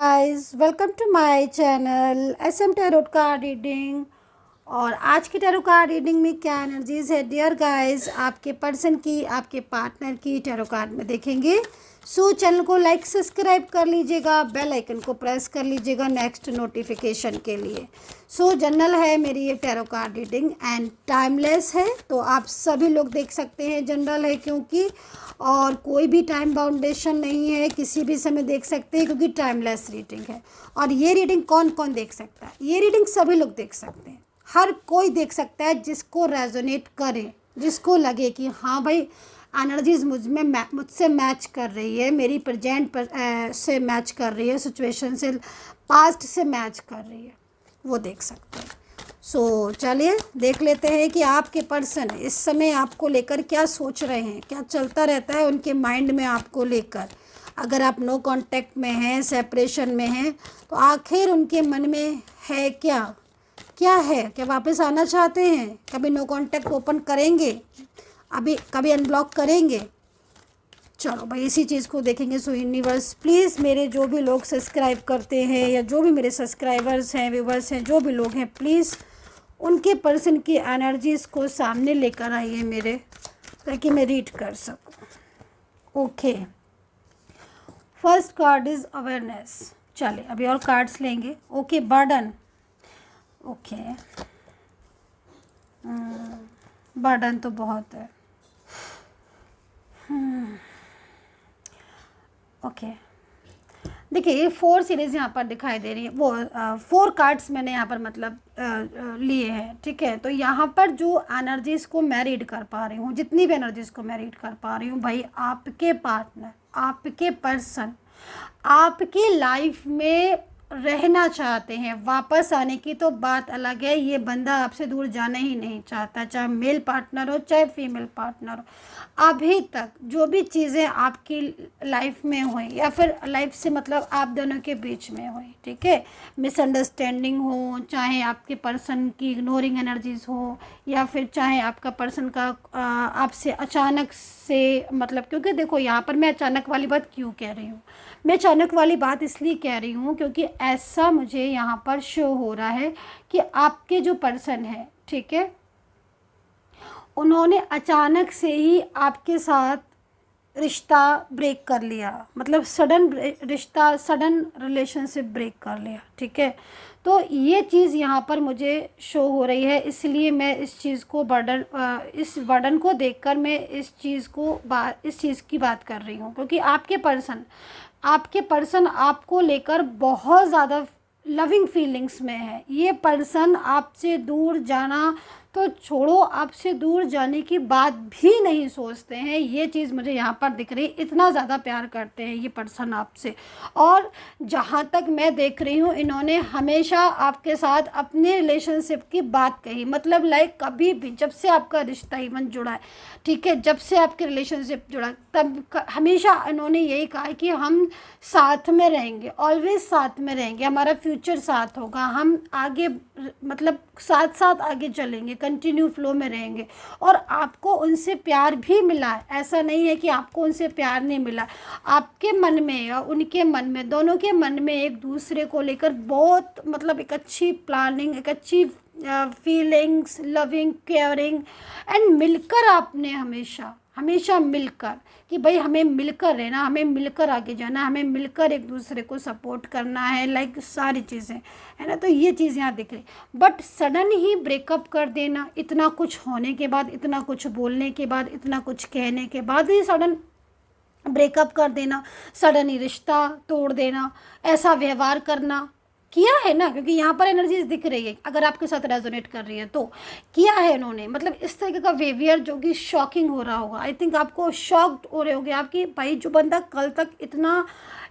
Guys welcome to my channel SM tarot card reading. और आज की टैरो कार्ड रीडिंग में क्या एनर्जीज है डियर गाइस, आपके पर्सन की, आपके पार्टनर की टैरो कार्ड में देखेंगे। सो चैनल को लाइक सब्सक्राइब कर लीजिएगा, बेल आइकन को प्रेस कर लीजिएगा नेक्स्ट नोटिफिकेशन के लिए। सो जनरल है मेरी ये tarot card reading and timeless है, तो आप सभी लोग देख सकते हैं। जनरल है क्योंकि और कोई भी टाइम बाउंडेशन नहीं है, किसी भी समय देख सकते हैं क्योंकि टाइमलेस रीडिंग है। और ये रीडिंग कौन कौन देख सकता है? ये रीडिंग सभी लोग देख सकते हैं, हर कोई देख सकता है जिसको रेजोनेट करे, जिसको लगे कि हाँ भाई एनर्जीज मुझसे मैच कर रही है, मेरी प्रेजेंट से मैच कर रही है, सिचुएशन से, पास्ट से मैच कर रही है, वो देख सकते हैं। सो चलिए देख लेते हैं कि आपके पर्सन इस समय आपको लेकर क्या सोच रहे हैं, क्या चलता रहता है उनके माइंड में आपको लेकर। अगर आप नो कांटेक्ट में हैं, सेपरेशन में हैं, तो आखिर उनके मन में है क्या, क्या है? क्या वापस आना चाहते हैं? कभी नो कांटेक्ट ओपन करेंगे, अभी कभी अनब्लॉक करेंगे? चलो भाई इसी चीज़ को देखेंगे। सो यूनिवर्स प्लीज़, मेरे जो भी लोग सब्सक्राइब करते हैं या जो भी मेरे सब्सक्राइबर्स हैं, व्यूवर्स हैं, जो भी लोग हैं, प्लीज़ उनके पर्सन की एनर्जीज़ को सामने लेकर आइए मेरे, ताकि मैं रीड कर सकूं। Okay, first card is awareness. चलिए अभी और कार्ड्स लेंगे। Okay, burden. ओके, बर्डन तो बहुत है। ओके, देखिए ये 4 सीरीज़ यहाँ पर दिखाई दे रही है, वो 4 कार्ड्स मैंने यहाँ पर मतलब लिए हैं, ठीक है। तो यहाँ पर जो एनर्जीज़ को मैं रीड कर पा रही हूँ, जितनी भी एनर्जीज़ को मैं रीड कर पा रही हूँ भाई, आपके पार्टनर, आपके पर्सन आपकी लाइफ में रहना चाहते हैं। वापस आने की तो बात अलग है, ये बंदा आपसे दूर जाना ही नहीं चाहता, चाहे मेल पार्टनर हो चाहे फीमेल पार्टनर हो। अभी तक जो भी चीज़ें आपकी लाइफ में हुई या फिर लाइफ से मतलब आप दोनों के बीच में हुई, ठीक है, मिसअंडरस्टैंडिंग हो, चाहे आपके पर्सन की इग्नोरिंग एनर्जीज हो, या फिर चाहे आपका पर्सन का आपसे अचानक से मतलब, क्योंकि देखो यहाँ पर मैं अचानक वाली बात क्यों कह रही हूँ, मैं अचानक वाली बात इसलिए कह रही हूँ क्योंकि ऐसा मुझे यहाँ पर शो हो रहा है कि आपके जो पर्सन है, ठीक है, उन्होंने अचानक से ही आपके साथ रिश्ता ब्रेक कर लिया, मतलब सडन रिश्ता, सडन रिलेशनशिप ब्रेक कर लिया, ठीक है। तो ये चीज़ यहाँ पर मुझे शो हो रही है, इसलिए मैं इस चीज़ को इस बर्डन को देखकर मैं इस चीज़ की बात कर रही हूँ, क्योंकि आपके पर्सन आपको लेकर बहुत ज़्यादा लविंग फीलिंग्स में है। ये पर्सन आपसे दूर जाना तो छोड़ो, आपसे दूर जाने की बात भी नहीं सोचते हैं। ये चीज़ मुझे यहाँ पर दिख रही है, इतना ज़्यादा प्यार करते हैं ये पर्सन आपसे। और जहाँ तक मैं देख रही हूँ, इन्होंने हमेशा आपके साथ अपने रिलेशनशिप की बात कही, मतलब लाइक कभी भी जब से आपका रिश्ता इवन जुड़ा है, ठीक है, जब से आपके रिलेशनशिप जुड़ा तब हमेशा इन्होंने यही कहा है कि हम साथ में रहेंगे, ऑलवेज साथ में रहेंगे, हमारा फ्यूचर साथ होगा, हम आगे मतलब साथ साथ आगे चलेंगे, कंटिन्यू फ्लो में रहेंगे। और आपको उनसे प्यार भी मिला है, ऐसा नहीं है कि आपको उनसे प्यार नहीं मिला। आपके मन में या उनके मन में, दोनों के मन में एक दूसरे को लेकर बहुत मतलब एक अच्छी प्लानिंग, एक अच्छी फीलिंग्स, लविंग, केयरिंग एंड मिलकर आपने हमेशा हमेशा मिलकर कि भाई हमें मिलकर रहना, हमें मिलकर आगे जाना, हमें मिलकर एक दूसरे को सपोर्ट करना है, लाइक सारी चीज़ें है ना। तो ये चीज़ यहाँ दिख रही, बट सडन ही ब्रेकअप कर देना, इतना कुछ होने के बाद, इतना कुछ बोलने के बाद, इतना कुछ कहने के बाद ही सडन ब्रेकअप कर देना, सडन ही रिश्ता तोड़ देना, ऐसा व्यवहार करना किया है ना, क्योंकि यहाँ पर एनर्जीज दिख रही है, अगर आपके साथ रेजोनेट कर रही है तो किया है इन्होंने। मतलब इस तरीके का बिहेवियर जो कि शॉकिंग हो रहा होगा, आई थिंक आपको शॉक्ड हो रहे होगे आपकी, भाई जो बंदा कल तक इतना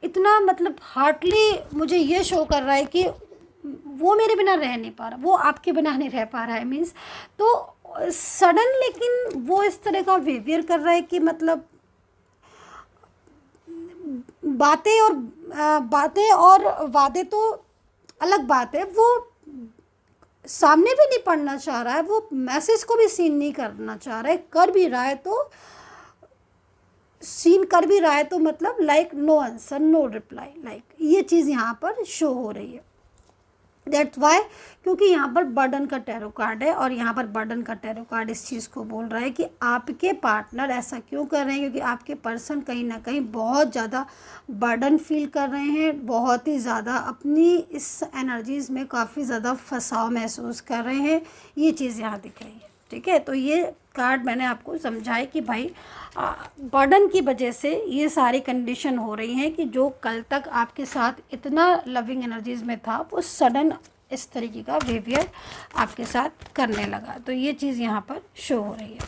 इतना मतलब हार्डली मुझे ये शो कर रहा है कि वो मेरे बिना रह नहीं पा रहा, वो आपके बिना नहीं रह पा रहा है, मीन्स तो सडन, लेकिन वो इस तरह का बिहेवियर कर रहा है कि मतलब बातें और वादे तो अलग बात है, वो सामने भी नहीं पढ़ना चाह रहा है, वो मैसेज को भी सीन नहीं करना चाह रहा है, कर भी रहा है तो सीन कर भी रहा है तो मतलब like no answer, no reply, like ये चीज़ यहाँ पर शो हो रही है। दैट्स वाई, क्योंकि यहाँ पर बर्डन का टैरो कार्ड है, और यहाँ पर बर्डन का टैरो कार्ड इस चीज़ को बोल रहा है कि आपके पार्टनर ऐसा क्यों कर रहे हैं, क्योंकि आपके पर्सन कहीं ना कहीं बहुत ज़्यादा बर्डन फील कर रहे हैं, बहुत ही ज़्यादा अपनी इस एनर्जीज़ में काफ़ी ज़्यादा फंसाव महसूस कर रहे हैं, ये चीज़ यहाँ दिख रही है। ठीक है, तो ये कार्ड मैंने आपको समझाए कि भाई बर्डन की वजह से ये सारी कंडीशन हो रही हैं कि जो कल तक आपके साथ इतना लविंग एनर्जीज में था वो सडन इस तरीके का बिहेवियर आपके साथ करने लगा। तो ये चीज़ यहाँ पर शो हो रही है।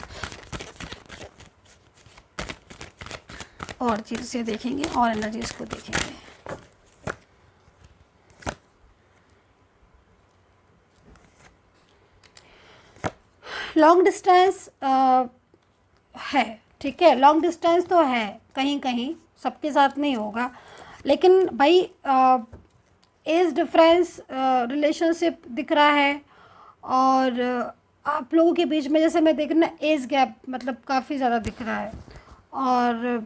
और चीज़ें देखेंगे और एनर्जीज को देखेंगे। लॉन्ग डिस्टेंस है, ठीक है, लॉन्ग डिस्टेंस तो है, कहीं कहीं सबके साथ नहीं होगा, लेकिन भाई एज डिफरेंस रिलेशनशिप दिख रहा है, और आप लोगों के बीच में जैसे मैं देख रही ना एज गैप मतलब काफ़ी ज़्यादा दिख रहा है। और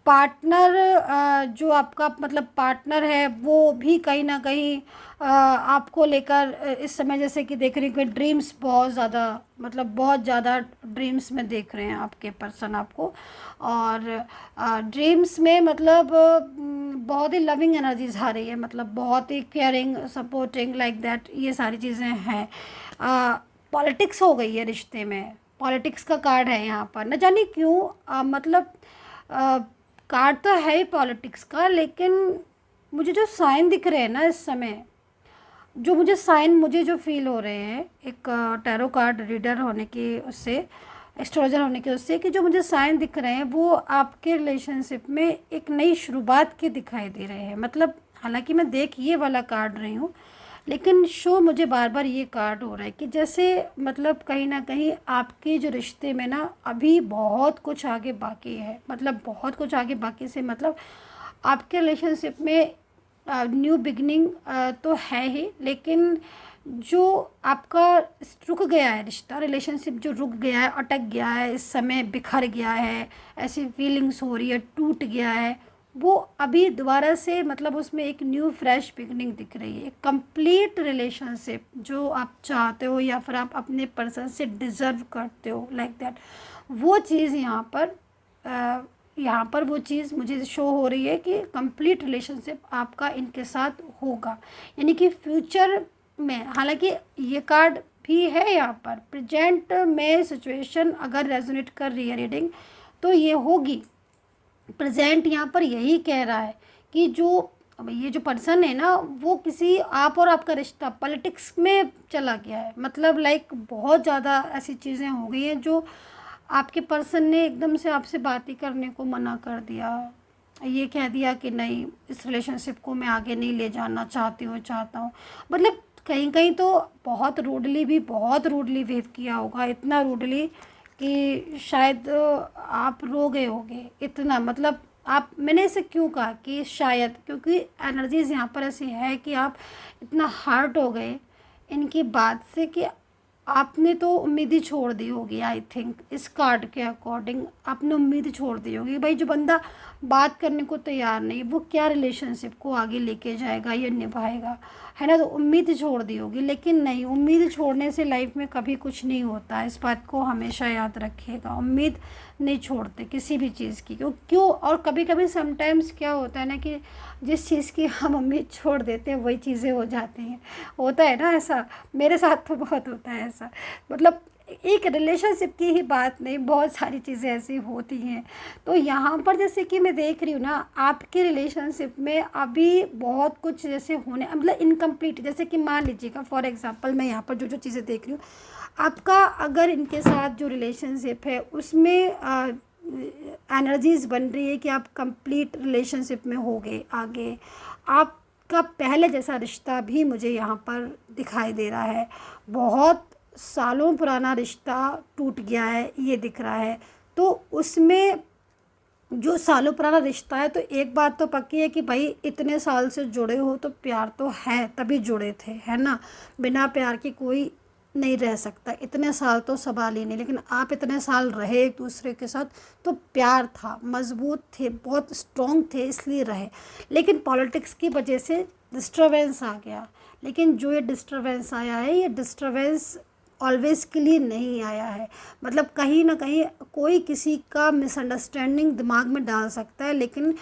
पार्टनर जो आपका मतलब पार्टनर है वो भी कहीं ना कहीं आपको लेकर इस समय जैसे कि देख रही हूँ कि ड्रीम्स बहुत ज़्यादा मतलब बहुत ज़्यादा ड्रीम्स में देख रहे हैं आपके पर्सन आपको, और ड्रीम्स में मतलब बहुत ही लविंग एनर्जीज आ रही है, मतलब बहुत ही केयरिंग सपोर्टिंग लाइक दैट, ये सारी चीज़ें हैं। पॉलिटिक्स हो गई है रिश्ते में, पॉलिटिक्स का कार्ड है यहाँ पर, न जाने क्यों मतलब कार्ड तो है ही पॉलिटिक्स का, लेकिन मुझे जो साइन दिख रहे हैं ना इस समय, जो मुझे साइन मुझे जो फील हो रहे हैं एक टैरो कार्ड रीडर होने के उससे, एस्ट्रोलॉजर होने के उससे, कि जो मुझे साइन दिख रहे हैं वो आपके रिलेशनशिप में एक नई शुरुआत के दिखाई दे रहे हैं। मतलब हालांकि मैं देख ये वाला कार्ड रही हूँ, लेकिन शो मुझे बार बार ये कार्ड हो रहा है कि जैसे मतलब कहीं ना कहीं आपके जो रिश्ते में ना अभी बहुत कुछ आगे बाकी है, मतलब बहुत कुछ आगे बाकी से मतलब आपके रिलेशनशिप में न्यू बिगनिंग तो है ही, लेकिन जो आपका रुक गया है रिश्ता, रिलेशनशिप जो रुक गया है, अटक गया है, इस समय बिखर गया है, ऐसी फीलिंग्स हो रही है, टूट गया है, वो अभी दोबारा से मतलब उसमें एक न्यू फ्रेश बिगनिंग दिख रही है। एक कंप्लीट रिलेशनशिप जो आप चाहते हो या फिर आप अपने पर्सन से डिज़र्व करते हो लाइक दैट, वो चीज़ यहाँ पर वो चीज़ मुझे शो हो रही है कि कंप्लीट रिलेशनशिप आपका इनके साथ होगा, यानी कि फ्यूचर में। हालांकि ये कार्ड भी है यहाँ पर प्रेजेंट में सिचुएशन अगर रेजोनेट कर रही है रीडिंग तो ये होगी। प्रेजेंट यहाँ पर यही कह रहा है कि जो ये जो पर्सन है ना वो किसी आप और आपका रिश्ता पॉलिटिक्स में चला गया है, मतलब लाइक बहुत ज़्यादा ऐसी चीज़ें हो गई हैं जो आपके पर्सन ने एकदम से आपसे बात ही करने को मना कर दिया, ये कह दिया कि नहीं इस रिलेशनशिप को मैं आगे नहीं ले जाना चाहता हूँ, मतलब कहीं कहीं तो बहुत रूडली बिहेव किया होगा, इतना रूडली कि शायद आप रो गए होगे इतना, मतलब आप मैंने इसे क्यों कहा कि शायद क्योंकि एनर्जीज यहाँ पर ऐसी है कि आप इतना हर्ट हो गए इनकी बात से कि आपने तो उम्मीद ही छोड़ दी होगी। आई थिंक इस कार्ड के अकॉर्डिंग आपने उम्मीद छोड़ दी होगी भाई, जो बंदा बात करने को तैयार नहीं वो क्या रिलेशनशिप को आगे लेके जाएगा या निभाएगा, है ना, तो उम्मीद छोड़ दी होगी। लेकिन नहीं, उम्मीद छोड़ने से लाइफ में कभी कुछ नहीं होता, इस बात को हमेशा याद रखिएगा। उम्मीद नहीं छोड़ते किसी भी चीज़ की, क्यों और कभी कभी समटाइम्स क्या होता है ना कि जिस चीज़ की हम उम्मीद छोड़ देते हैं वही चीज़ें हो जाती हैं, होता है ना ऐसा, मेरे साथ तो बहुत होता है ऐसा, मतलब एक रिलेशनशिप की ही बात नहीं, बहुत सारी चीज़ें ऐसी होती हैं। तो यहाँ पर जैसे कि मैं देख रही हूँ ना आपके रिलेशनशिप में अभी बहुत कुछ जैसे होने मतलब इनकम्प्लीट, जैसे कि मान लीजिएगा फॉर एग्जांपल मैं यहाँ पर जो चीज़ें देख रही हूँ, आपका अगर इनके साथ जो रिलेशनशिप है उसमें एनर्जीज बन रही है कि आप कंप्लीट रिलेशनशिप में होगे आगे, आपका पहले जैसा रिश्ता भी मुझे यहाँ पर दिखाई दे रहा है, बहुत सालों पुराना रिश्ता टूट गया है ये दिख रहा है। तो उसमें जो सालों पुराना रिश्ता है तो एक बात तो पक्की है कि भाई इतने साल से जुड़े हो तो प्यार तो है तभी जुड़े थे, है ना, बिना प्यार के कोई नहीं रह सकता, इतने साल तो सवाल ही नहीं, लेकिन आप इतने साल रहे एक दूसरे के साथ तो प्यार था, मजबूत थे, बहुत स्ट्रॉन्ग थे, इसलिए रहे। लेकिन पॉलिटिक्स की वजह से डिस्टरबेंस आ गया। लेकिन जो ये डिस्टरबेंस आया है, ये डिस्टरबेंस ऑलवेज़ के लिए नहीं आया है। मतलब कहीं ना कहीं कोई किसी का मिसअंडरस्टैंडिंग दिमाग में डाल सकता है, लेकिन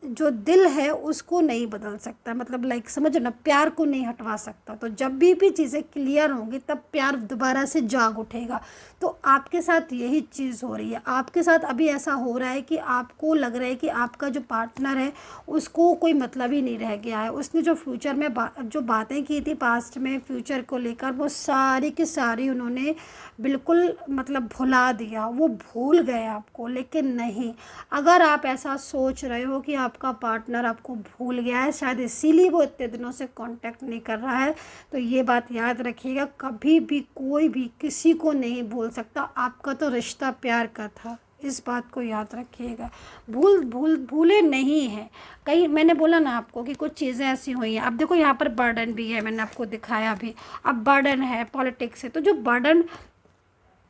जो दिल है उसको नहीं बदल सकता। मतलब लाइक समझो ना, प्यार को नहीं हटवा सकता। तो जब भी चीज़ें क्लियर होंगी तब प्यार दोबारा से जाग उठेगा। तो आपके साथ यही चीज़ हो रही है। आपके साथ अभी ऐसा हो रहा है कि आपको लग रहा है कि आपका जो पार्टनर है उसको कोई मतलब ही नहीं रह गया है। उसने जो फ्यूचर में जो बातें की थी पास्ट में फ्यूचर को लेकर, वो सारी की सारी उन्होंने बिल्कुल मतलब भुला दिया, वो भूल गए आपको। लेकिन नहीं, अगर आप ऐसा सोच रहे हो कि आपका पार्टनर आपको भूल गया है, शायद इसीलिए वो इतने दिनों से कांटेक्ट नहीं कर रहा है, तो ये बात याद रखिएगा, कभी भी कोई भी किसी को नहीं भूल सकता। आपका तो रिश्ता प्यार का था, इस बात को याद रखिएगा। भूले नहीं हैं। कहीं मैंने बोला ना आपको कि कुछ चीज़ें ऐसी हुई हैं। अब देखो यहाँ पर बर्डन भी है, मैंने आपको दिखाया भी। अब बर्डन है, पॉलिटिक्स है, तो जो बर्डन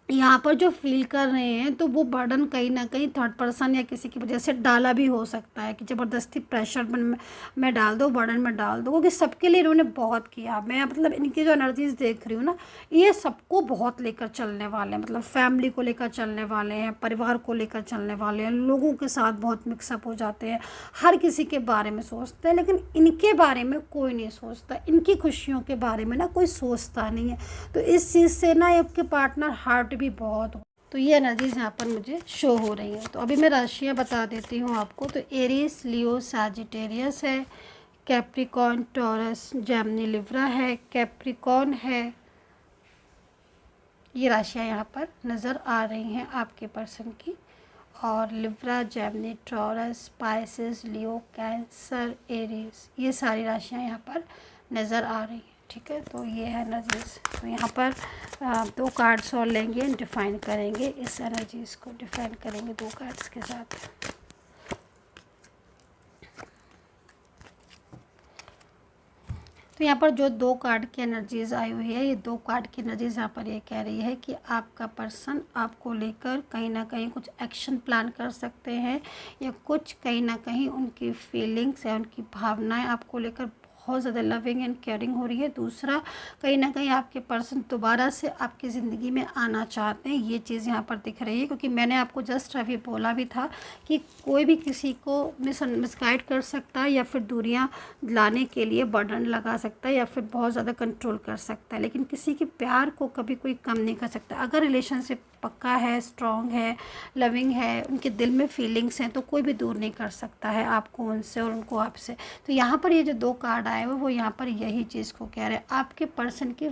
यहाँ पर जो फील कर रहे हैं, तो वो बर्डन कहीं ना कहीं थर्ड पर्सन या किसी की वजह से डाला भी हो सकता है, कि ज़बरदस्ती प्रेशर में डाल दो, बर्डन में डाल दो। क्योंकि सबके लिए इन्होंने बहुत किया। मैं मतलब इनकी जो एनर्जीज देख रही हूँ ना, ये सबको बहुत लेकर चलने वाले हैं। मतलब फैमिली को लेकर चलने वाले हैं, परिवार को लेकर चलने वाले हैं, लोगों के साथ बहुत मिक्सअप हो जाते हैं, हर किसी के बारे में सोचते हैं, लेकिन इनके बारे में कोई नहीं सोचता। इनकी खुशियों के बारे में ना कोई सोचता नहीं है। तो इस चीज़ से ना आपके पार्टनर हार्ट भी बहुत हो। तो ये एनर्जीज यहाँ पर मुझे शो हो रही हैं। तो अभी मैं राशियाँ बता देती हूँ आपको। तो एरीज, लियो, सैजिटेरियस है, कैप्रिकॉर्न, टॉरस, जेमिनी, लिब्रा है, कैप्रिकॉर्न है। ये राशियाँ यहाँ पर नज़र आ रही हैं आपके पर्सन की। और लिब्रा, जेमिनी, टॉरस, स्पाइसेस, लियो, कैंसर, एरीज, ये सारी राशियाँ यहाँ पर नज़र आ रही हैं। ठीक है, तो ये है एनर्जीज। तो यहाँ पर 2 कार्ड्स और लेंगे, डिफ़ाइन करेंगे इस एनर्जीज को, डिफ़ाइन करेंगे 2 कार्ड्स के साथ। तो यहाँ पर जो 2 कार्ड की एनर्जीज आई हुई है, ये 2 कार्ड की एनर्जीज यहाँ पर ये कह रही है कि आपका पर्सन आपको लेकर कहीं ना कहीं कुछ एक्शन प्लान कर सकते हैं, या कुछ कहीं ना कहीं उनकी फीलिंग्स या उनकी भावनाएं आपको लेकर बहुत ज़्यादा लविंग एंड केयरिंग हो रही है। दूसरा, कहीं ना कहीं आपके पर्सन दोबारा से आपकी ज़िंदगी में आना चाहते हैं, ये चीज़ यहाँ पर दिख रही है। क्योंकि मैंने आपको जस्ट अभी बोला भी था कि कोई भी किसी को मिसगाइड कर सकता है, या फिर दूरियाँ लाने के लिए बर्डन लगा सकता है, या फिर बहुत ज़्यादा कंट्रोल कर सकता है, लेकिन किसी के प्यार को कभी कोई कम नहीं कर सकता। अगर रिलेशनशिप पक्का है, स्ट्रॉन्ग है, लविंग है, उनके दिल में फीलिंग्स हैं, तो कोई भी दूर नहीं कर सकता है आपको उनसे और उनको आपसे। तो यहाँ पर ये जो 2 कार्ड आए हुए वो यहाँ पर यही चीज़ को कह रहे हैं, आपके पर्सन की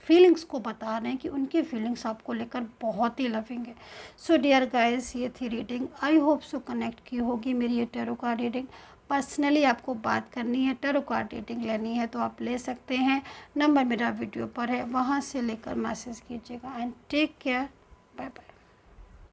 फीलिंग्स को बता रहे हैं कि उनकी फीलिंग्स आपको लेकर बहुत ही लविंग है। सो डियर गाइस, ये थी reading. I hope so connect की होगी मेरी ये टैरो कार्ड रीडिंग। पर्सनली आपको बात करनी है, टैरो कार्ड रीडिंग लेनी है, तो आप ले सकते हैं। नंबर मेरा वीडियो पर है, वहाँ से लेकर मैसेज कीजिएगा। And take care, bye bye.